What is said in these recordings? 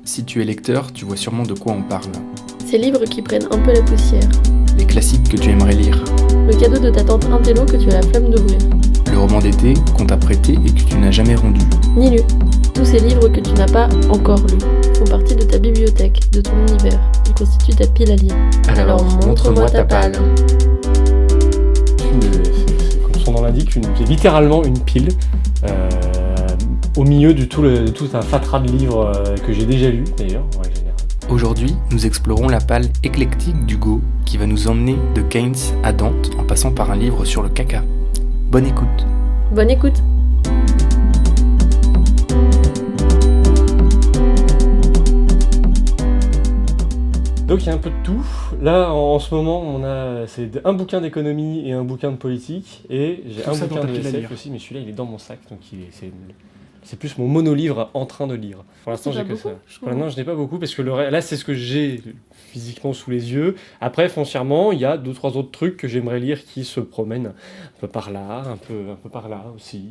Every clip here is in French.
Si tu es lecteur, tu vois sûrement de quoi on parle. Ces livres qui prennent un peu la poussière. Les classiques que tu aimerais lire. Le cadeau de ta tante Intello que tu as la flemme d'ouvrir. Le roman d'été qu'on t'a prêté et que tu n'as jamais rendu. Ni lu. Tous ces livres que tu n'as pas encore lus font partie de ta bibliothèque, de ton univers. Ils constituent ta pile à lire. Alors montre-moi ta palle. Comme son nom l'indique, c'est littéralement une pile. Au milieu de tout un fatras de livres que j'ai déjà lus d'ailleurs, en général. Aujourd'hui, nous explorons la palle éclectique d'Hugo qui va nous emmener de Keynes à Dante en passant par un livre sur le caca. Bonne écoute. Bonne écoute. Donc il y a un peu de tout. Là en ce moment c'est un bouquin d'économie et un bouquin de politique et j'ai Tout un ça dans bouquin ta de pile à SF lire. aussi, mais celui-là il est dans mon sac donc c'est plus mon monolivre en train de lire. Pour l'instant C'est j'ai pas que beaucoup, ça. je Pour trouve. l'instant je n'ai pas beaucoup parce que là c'est ce que j'ai physiquement sous les yeux. Après foncièrement il y a 2-3 autres trucs que j'aimerais lire qui se promènent un peu par là, un peu par là aussi.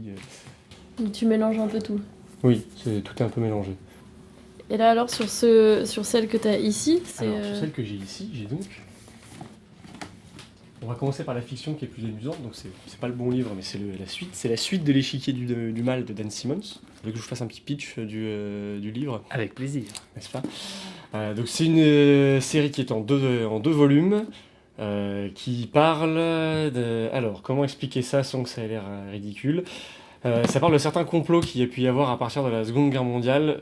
Tu mélanges un peu tout. Oui, tout est un peu mélangé. Et là alors sur celle que tu as ici, c'est... Alors, sur celle que j'ai ici, j'ai donc... On va commencer par la fiction qui est plus amusante, donc c'est pas le bon livre, mais c'est la suite. C'est la suite de l'échiquier du mal de Dan Simmons. Vous voulez que je vous fasse un petit pitch du livre, Avec plaisir. n'est-ce pas ? Donc c'est une série qui est en deux volumes, qui parle de... Alors, comment expliquer ça sans que ça ait l'air ridicule ? Ça parle de certains complots qu'il y a pu y avoir à partir de la Seconde Guerre mondiale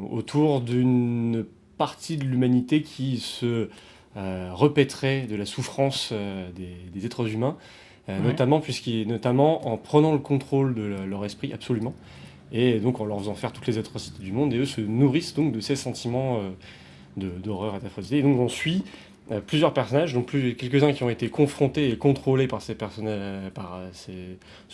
autour d'une partie de l'humanité qui se repéterait de la souffrance des êtres humains, notamment en prenant le contrôle de leur esprit absolument, et donc en leur faisant faire toutes les atrocités du monde, et eux se nourrissent donc de ces sentiments d'horreur et d'atrocité. Et donc on suit plusieurs personnages, donc quelques-uns qui ont été confrontés et contrôlés par ce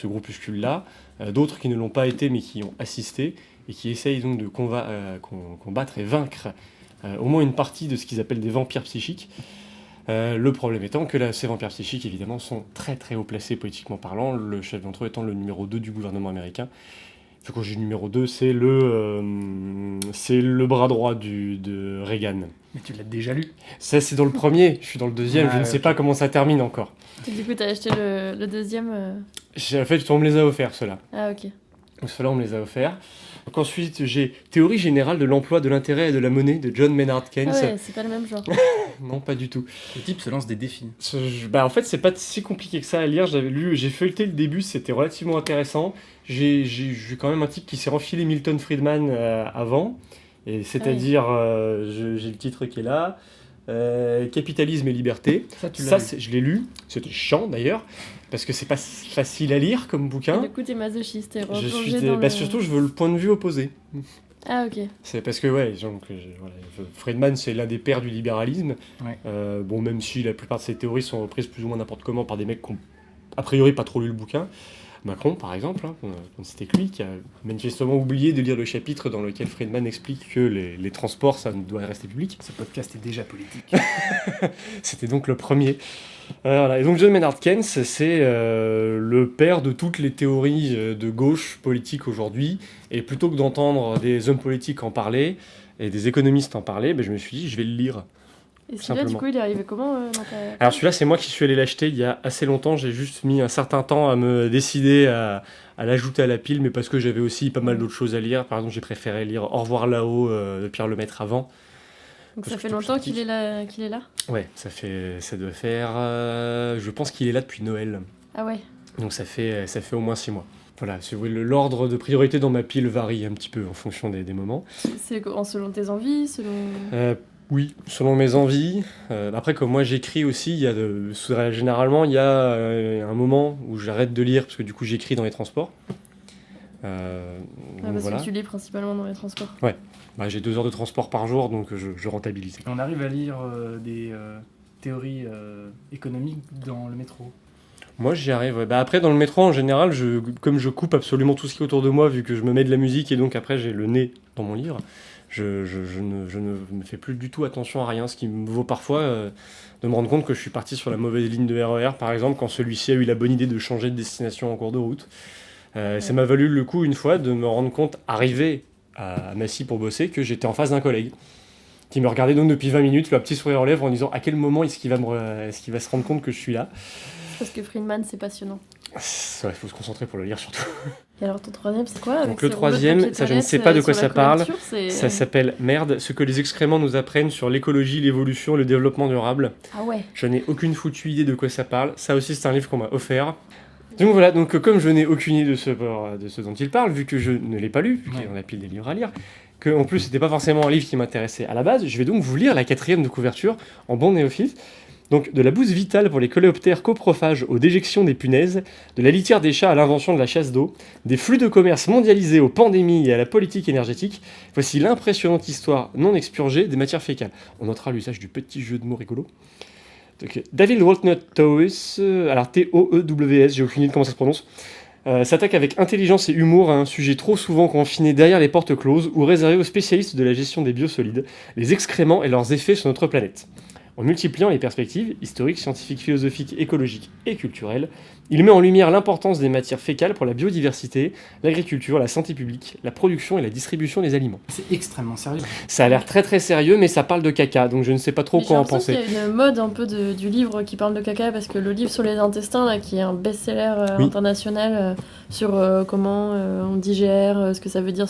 groupuscule-là, d'autres qui ne l'ont pas été mais qui y ont assisté et qui essayent donc de combattre et vaincre au moins une partie de ce qu'ils appellent des vampires psychiques. Le problème étant que ces vampires psychiques évidemment sont très très haut placés politiquement parlant, le chef d'entre eux étant le numéro 2 du gouvernement américain. Quand je dis numéro 2, c'est le bras droit de Reagan. Mais tu l'as déjà lu. Ça, c'est dans le premier, je suis dans le deuxième, Ah, je ne sais ok. pas comment ça termine encore. Et du coup t'as acheté le deuxième... En fait, on me les a offerts, ceux-là. Ah ok. Donc, ceux-là, on me les a offerts. Donc, ensuite, j'ai Théorie générale de l'emploi, de l'intérêt et de la monnaie de John Maynard Keynes. Ah ouais, c'est pas le même genre. Non, pas du tout. Le type se lance des défis. En fait, c'est pas si compliqué que ça à lire. J'ai feuilleté le début, c'était relativement intéressant. J'ai quand même un type qui s'est enfilé Milton Friedman avant. Et c'est-à-dire, j'ai le titre qui est là. Capitalisme et liberté. Ça, tu Ça, je l'ai lu. C'était chiant d'ailleurs, parce que c'est pas facile à lire comme Et bouquin. du coup t'es masochiste, t'es Je suis replongé dans le... surtout, je veux le point de vue opposé. Ah ok. C'est parce que, Friedman, c'est l'un des pères du libéralisme. Ouais. Bon, même si la plupart de ses théories sont reprises plus ou moins n'importe comment par des mecs qui ont, a priori, pas trop lu le bouquin. Macron, par exemple, c'était que lui qui a manifestement oublié de lire le chapitre dans lequel Friedman explique que les transports, ça ne doit rester public. Ce podcast est déjà politique. C'était donc le premier. Voilà. Et donc John Maynard Keynes, c'est le père de toutes les théories de gauche politique aujourd'hui. Et plutôt que d'entendre des hommes politiques en parler et des économistes en parler, je me suis dit, je vais le lire. Et celui-là du Simplement. coup il est arrivé comment dans ta... Alors celui-là, c'est moi qui suis allé l'acheter il y a assez longtemps. J'ai juste mis un certain temps à me décider à l'ajouter à la pile, mais parce que j'avais aussi pas mal d'autres choses à lire. Par exemple, j'ai préféré lire Au revoir là-haut de Pierre Lemaitre avant. Donc Parce ça que fait c'est longtemps plus qu'il est là Ouais, ça doit faire... je pense qu'il est là depuis Noël. Ah ouais. Donc ça fait au moins 6 mois. Voilà, l'ordre de priorité dans ma pile varie un petit peu en fonction des moments. C'est selon tes envies, selon... Oui, selon mes envies. Après, comme moi j'écris aussi, généralement il y a un moment où j'arrête de lire parce que du coup j'écris dans les transports. parce Voilà. que tu lis principalement dans les transports. J'ai 2 heures de transport par jour, donc je rentabilise. On arrive à lire des théories économiques dans le métro. Moi j'y arrive. Ouais. Après dans le métro en général, comme je coupe absolument tout ce qui est autour de moi, vu que je me mets de la musique et donc après j'ai le nez dans mon livre, je ne me fais plus du tout attention à rien, ce qui me vaut parfois de me rendre compte que je suis parti sur la mauvaise ligne de RER, par exemple, quand celui-ci a eu la bonne idée de changer de destination en cours de route. Ça m'a valu le coup une fois de me rendre compte, arrivé à Massy pour bosser que j'étais en face d'un collègue qui me regardait donc depuis 20 minutes, le petit sourire aux lèvres en disant à quel moment est-ce qu'il va se rendre compte que je suis là. Parce que Friedman, c'est passionnant. Il faut se concentrer pour le lire surtout. Et alors ton troisième, c'est quoi avec Donc le ces rouleaux de troisième, papier ça je ne sais toilette, pas de quoi sur ça la parle. couverture, c'est- Ça s'appelle Merde, ce que les excréments nous apprennent sur l'écologie, l'évolution, le développement durable. Ah ouais. Je n'ai aucune foutue idée de quoi ça parle. Ça aussi, c'est un livre qu'on m'a offert. Donc voilà, donc comme je n'ai aucune idée de ce dont il parle, vu que je ne l'ai pas lu, vu qu'il y en a pile des livres à lire, que en plus c'était pas forcément un livre qui m'intéressait à la base, je vais donc vous lire la 4e de couverture en bon néophyte. Donc de la bouse vitale pour les coléoptères coprophages aux déjections des punaises, de la litière des chats à l'invention de la chasse d'eau, des flux de commerce mondialisés aux pandémies et à la politique énergétique, voici l'impressionnante histoire non expurgée des matières fécales. On notera l'usage du petit jeu de mots rigolo. Donc, David Waltnut Towes, alors T-O-E-W-S, j'ai aucune idée de comment ça se prononce, s'attaque avec intelligence et humour à un sujet trop souvent confiné derrière les portes closes ou réservé aux spécialistes de la gestion des biosolides, les excréments et leurs effets sur notre planète. En multipliant les perspectives historiques, scientifiques, philosophiques, écologiques et culturelles, il met en lumière l'importance des matières fécales pour la biodiversité, l'agriculture, la santé publique, la production et la distribution des aliments. C'est extrêmement sérieux. Ça a l'air très très sérieux, mais ça parle de caca, donc je ne sais pas trop Mais quoi en j'ai l'impression penser. qu'il y a une mode un peu du livre qui parle de caca, parce que le livre sur les intestins, là, qui est un best-seller Oui. international sur comment on digère, ce que ça veut dire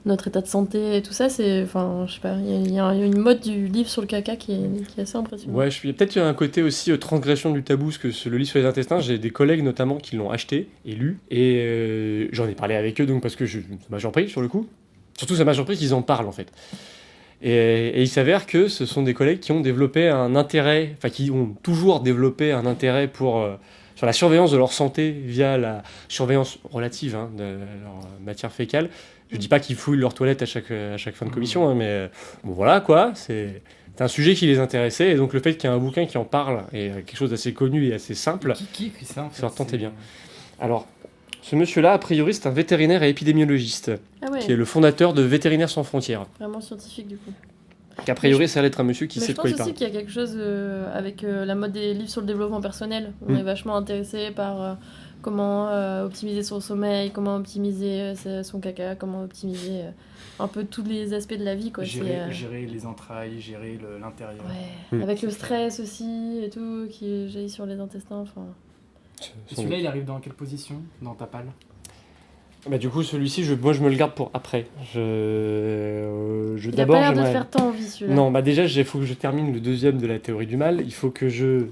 notre état de santé et tout ça, c'est, enfin, je sais pas, il y a une mode du livre sur le caca qui est assez impressionnante. Ouais, il y a peut-être un côté aussi transgression du tabou, parce que le livre sur les intestins, j'ai des collègues notamment qui l'ont acheté et lu, et j'en ai parlé avec eux, donc parce que ça m'a surpris sur le coup. Surtout, ça m'a surpris qu'ils en parlent en fait. Et il s'avère que ce sont des collègues qui ont développé un intérêt, enfin qui ont toujours développé un intérêt sur la surveillance de leur santé via la surveillance relative de leur matière fécale. Je dis pas qu'ils fouillent leurs toilettes à chaque fin de commission, mais bon voilà quoi, c'est un sujet qui les intéressait, et donc le fait qu'il y ait un bouquin qui en parle, et quelque chose d'assez connu et assez simple, Qui écrit ça en fait ça leur tentait bien. Alors, ce monsieur-là, a priori, c'est un vétérinaire et épidémiologiste, Ah ouais, qui est le fondateur de Vétérinaires sans frontières. vraiment scientifique du coup. Qu'a priori, ça allait être un monsieur qui Mais sait je de quoi pense il aussi parle. qu'il y a quelque chose avec la mode des livres sur le développement personnel. On est vachement intéressé par comment optimiser son sommeil, comment optimiser son caca, comment optimiser un peu tous les aspects de la vie, quoi. Gérer les entrailles, gérer l'intérieur. Ouais. Avec le stress aussi et tout qui jaillit sur les intestins. Enfin. Et celui-là, il arrive dans quelle position dans ta palle? Bah, du coup, celui-ci, moi, je me le garde pour après. Il a D'abord, pas l'air de te j'aimerais- faire tant envie celui-là. Non, bah déjà, il faut que je termine le 2e de la théorie du mal. Il faut que je...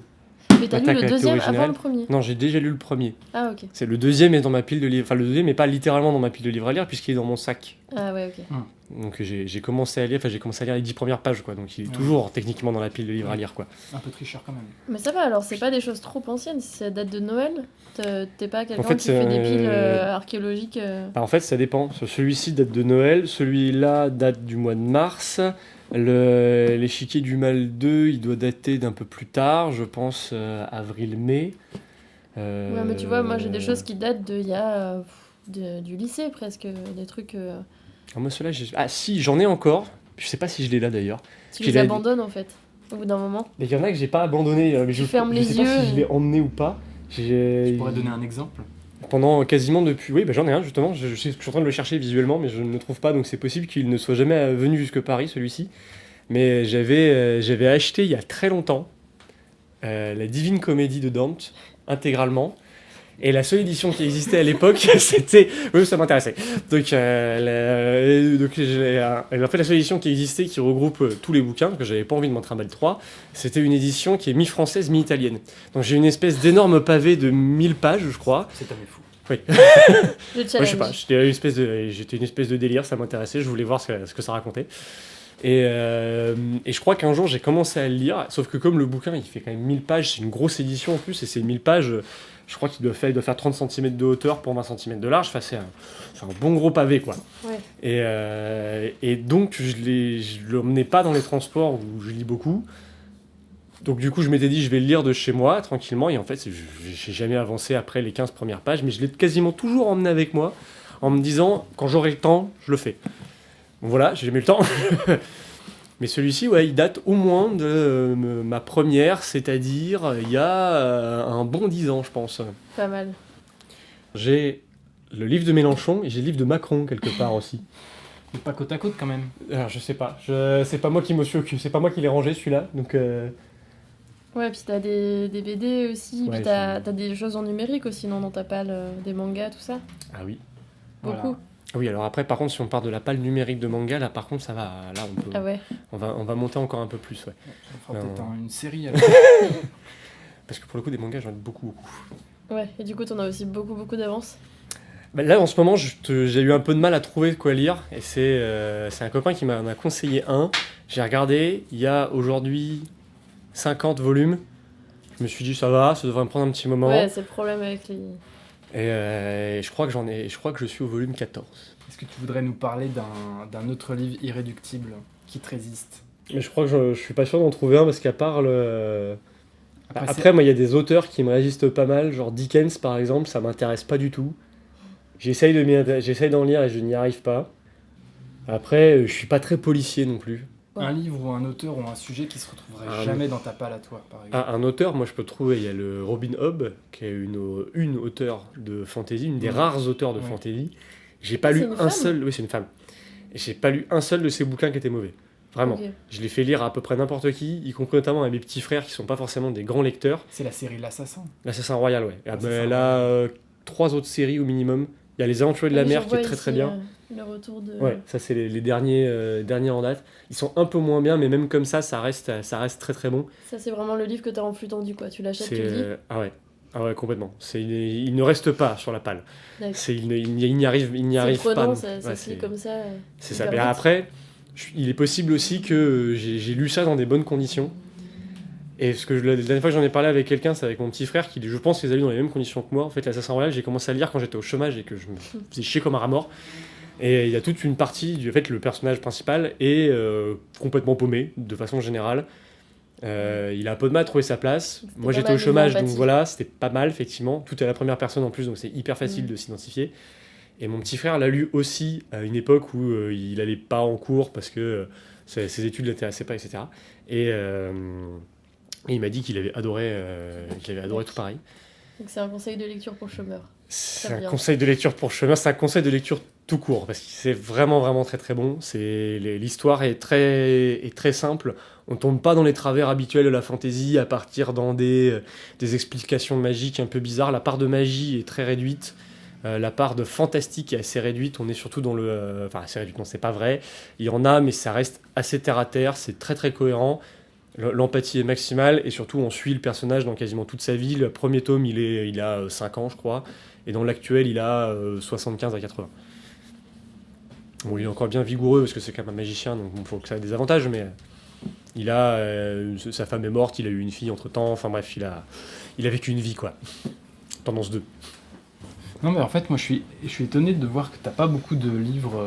Mais t'as lu Attaque à le la 2e théorie avant générale. le premier. Non, j'ai déjà lu le premier. Ah ok. C'est le 2e est dans ma pile de livres. Enfin, le 2e n'est pas littéralement dans ma pile de livres à lire, puisqu'il est dans mon sac. Ah ouais ok. Donc j'ai commencé à lire les 10 premières pages, quoi. Donc il est toujours techniquement dans la pile de livres à lire, quoi. Un peu tricheur quand même. Mais ça va alors, c'est pas des choses trop anciennes, si ça date de Noël. T'es pas quelqu'un En fait, qui fait des piles c'est, archéologiques. Bah, en fait, ça dépend. Celui-ci date de Noël, celui-là date du mois de mars. L'échiquier du mal 2, il doit dater d'un peu plus tard, je pense avril-mai. Ouais, mais tu vois, moi j'ai des choses qui datent il y a du lycée presque, des trucs. Ah, moi, ceux-là, ah si, j'en ai encore. Je sais pas si je l'ai là d'ailleurs. Tu Puis les là, abandonnes en fait, au bout d'un moment. Mais il y en a que j'ai pas abandonné. Mais Tu fermes je les sais pas yeux si je l'ai emmené ou pas. Tu pourrais donner un exemple? Pendant quasiment depuis... Oui, bah, j'en ai un justement. Je suis en train de le chercher visuellement, mais je ne le trouve pas. Donc c'est possible qu'il ne soit jamais venu jusque Paris, celui-ci. Mais j'avais acheté il y a très longtemps la Divine Comédie de Dante, intégralement. Et la seule édition qui existait à l'époque, c'était... Oui, ça m'intéressait. Donc, en fait, la seule édition qui existait, qui regroupe tous les bouquins, parce que j'avais pas envie de m'en trimballer 3, c'était une édition qui est mi-française, mi-italienne. Donc j'ai une espèce d'énorme pavé de 1000 pages, je crois. C'est un fou. Oui. Le Ouais, challenge. je sais pas, j'étais une espèce de délire, ça m'intéressait, je voulais voir ce que ça racontait. Et je crois qu'un jour j'ai commencé à le lire, sauf que comme le bouquin il fait quand même 1000 pages, c'est une grosse édition en plus, et c'est 1000 pages, je crois qu'il doit faire 30 cm de hauteur pour 20 cm de large, enfin, c'est un bon gros pavé quoi. Ouais. Et donc je l'emmenais pas dans les transports où je lis beaucoup. Donc du coup je m'étais dit je vais le lire de chez moi tranquillement, et en fait j'ai jamais avancé après les 15 premières pages, mais je l'ai quasiment toujours emmené avec moi en me disant quand j'aurai le temps je le fais. Bon, voilà, j'ai jamais eu le temps. Mais celui-ci, ouais, il date au moins de ma première, c'est-à-dire il y a un bon 10 ans, je pense. Pas mal. J'ai le livre de Mélenchon et j'ai le livre de Macron quelque part aussi. Mais pas côte à côte quand même. Alors je sais pas, c'est pas moi qui me suis occupé, c'est pas moi qui l'ai rangé celui-là, donc Ouais, puis t'as des BD aussi, Ouais, puis t'as des choses en numérique aussi, non, dans ta palle, des mangas, tout ça. ah oui. Beaucoup. Voilà. Oui, alors après par contre si on part de la palle numérique de manga, là par contre ça va, là on peut, Ah ouais. on va monter encore un peu plus, ouais. On fera Non. peut-être une série avec. Parce que pour le coup des mangas j'en ai beaucoup. Ouais, et du coup, t'en as aussi beaucoup d'avance. Bah, là en ce moment j'ai eu un peu de mal à trouver quoi lire, et c'est un copain qui m'en a conseillé un, j'ai regardé, il y a aujourd'hui 50 volumes, je me suis dit ça va, ça devrait me prendre un petit moment. Ouais, c'est le problème avec les... Et je crois que je suis au volume 14. Est-ce que tu voudrais nous parler d'un autre livre irréductible qui te résiste? Mais je crois que je suis pas sûr d'en trouver un parce qu'à part le... Après, Après moi il y a des auteurs qui me résistent pas mal, genre Dickens par exemple, ça m'intéresse pas du tout. J'essaye d'en lire et je n'y arrive pas. Après, je suis pas très policier non plus. un livre ou un auteur ou un sujet qui se retrouverait jamais dans ta palle à toi, par exemple. Un auteur, moi je peux trouver, il y a le Robin Hobb, qui est une auteure de fantasy, une des rares auteurs de Ouais. fantasy. J'ai pas C'est lu une un femme seul... Oui, c'est une femme. Et j'ai pas lu un seul de ses bouquins qui était mauvais. Vraiment. Ok. Je l'ai fait lire à peu près n'importe qui, y compris notamment à mes petits frères qui sont pas forcément des grands lecteurs. C'est la série L'Assassin. L'Assassin Royal, ouais. L'Assassin Elle a 3 autres séries au minimum. Il y a Les Aventuriers de la Oui, Mer je qui est vois très très ici, bien. Le retour de... Ouais, ça c'est les derniers en date. Ils sont un peu moins bien, mais même comme ça reste très très bon. Ça, c'est vraiment le livre que t'as en flux tendu, quoi. Tu l'achètes, tu le lis. Ah ouais, complètement. Il ne reste pas sur la palle. D'accord. Il n'y arrive C'est pas. prenant, non. ça Ouais, se lit comme ça. c'est ça. hyper Mais vite. après, il est possible aussi que j'ai lu ça dans des bonnes conditions. Et ce que la dernière fois que j'en ai parlé avec quelqu'un, c'est avec mon petit frère qui, je pense, les a lus dans les mêmes conditions que moi. En fait, l'Assassin Royal, j'ai commencé à le lire quand j'étais au chômage et que je me faisais chier comme un rat mort. Et il y a toute une partie, en fait, le personnage principal est complètement paumé, de façon générale. Il a un peu de mal à trouver sa place. C'était Moi, pas j'étais mal au chômage, d'empathie. donc voilà, c'était pas mal, effectivement. Tout est à la première personne en plus, donc c'est hyper facile de s'identifier. Et mon petit frère l'a lu aussi à une époque où il allait pas en cours parce que ses études l'intéressaient pas, etc. Et il m'a dit qu'il avait adoré tout pareil. Donc c'est un conseil de lecture pour chômeurs. C'est Très un bien. conseil de lecture pour chemin, c'est un conseil de lecture tout court, parce que c'est vraiment très très bon. L'histoire est très simple, on tombe pas dans les travers habituels de la fantasy à partir dans des explications magiques un peu bizarres. La part de magie est très réduite, la part de fantastique est assez réduite, on est surtout dans le... Enfin assez réduite, non c'est pas vrai, il y en a mais ça reste assez terre à terre, c'est très très cohérent. L'empathie est maximale et surtout on suit le personnage dans quasiment toute sa vie. Le premier tome il a 5 ans je crois et dans l'actuel il a 75 à 80. Bon, il est encore bien vigoureux parce que c'est quand même un magicien donc il faut que ça ait des avantages, mais il a sa femme est morte, il a eu une fille entre temps, enfin bref il a vécu une vie quoi. Tendance 2. Non, mais en fait, moi, je suis étonné de voir que t'as pas beaucoup de livres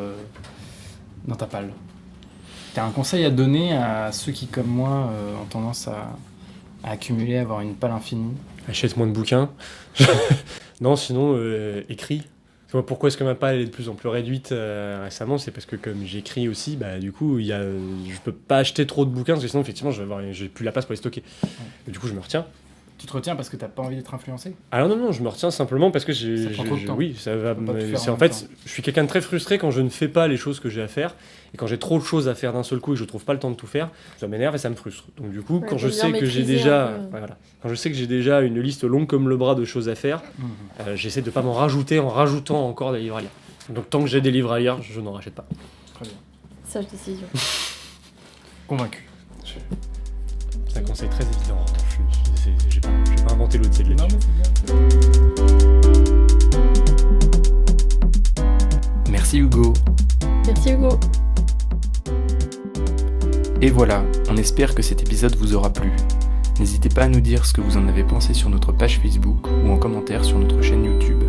dans ta palle. T'as un conseil à donner à ceux qui, comme moi, ont tendance à accumuler, à avoir une palle infinie? Achète moins de bouquins. Non, sinon, écris. Pourquoi est-ce que ma palle est de plus en plus réduite récemment? C'est parce que comme j'écris aussi, bah, du coup, je peux pas acheter trop de bouquins parce que sinon, effectivement, j'ai plus la place pour les stocker. Et du coup, je me retiens. Tu te retiens parce que t'as pas envie d'être influencé? Alors non, je me retiens simplement parce que Ça prend trop de temps. oui, ça va. On peut pas tout faire C'est en en même fait, temps. je suis quelqu'un de très frustré quand je ne fais pas les choses que j'ai à faire et quand j'ai trop de choses à faire d'un seul coup et que je trouve pas le temps de tout faire, ça m'énerve et ça me frustre. Donc du coup, Ouais, quand je faut bien sais que j'ai maîtriser déjà, un peu. voilà, quand je sais que j'ai déjà une liste longue comme le bras de choses à faire, j'essaie de pas m'en rajouter en rajoutant encore des livres à lire. Donc tant que j'ai des livres à lire, je n'en rachète pas. Très bien. Sage décision. Convaincu. C'est un conseil très évident. J'ai pas inventé l'autre là-dessus. Non, mais c'est bien. Merci Hugo. Merci Hugo. Et voilà, on espère que cet épisode vous aura plu. N'hésitez pas à nous dire ce que vous en avez pensé sur notre page Facebook ou en commentaire sur notre chaîne YouTube.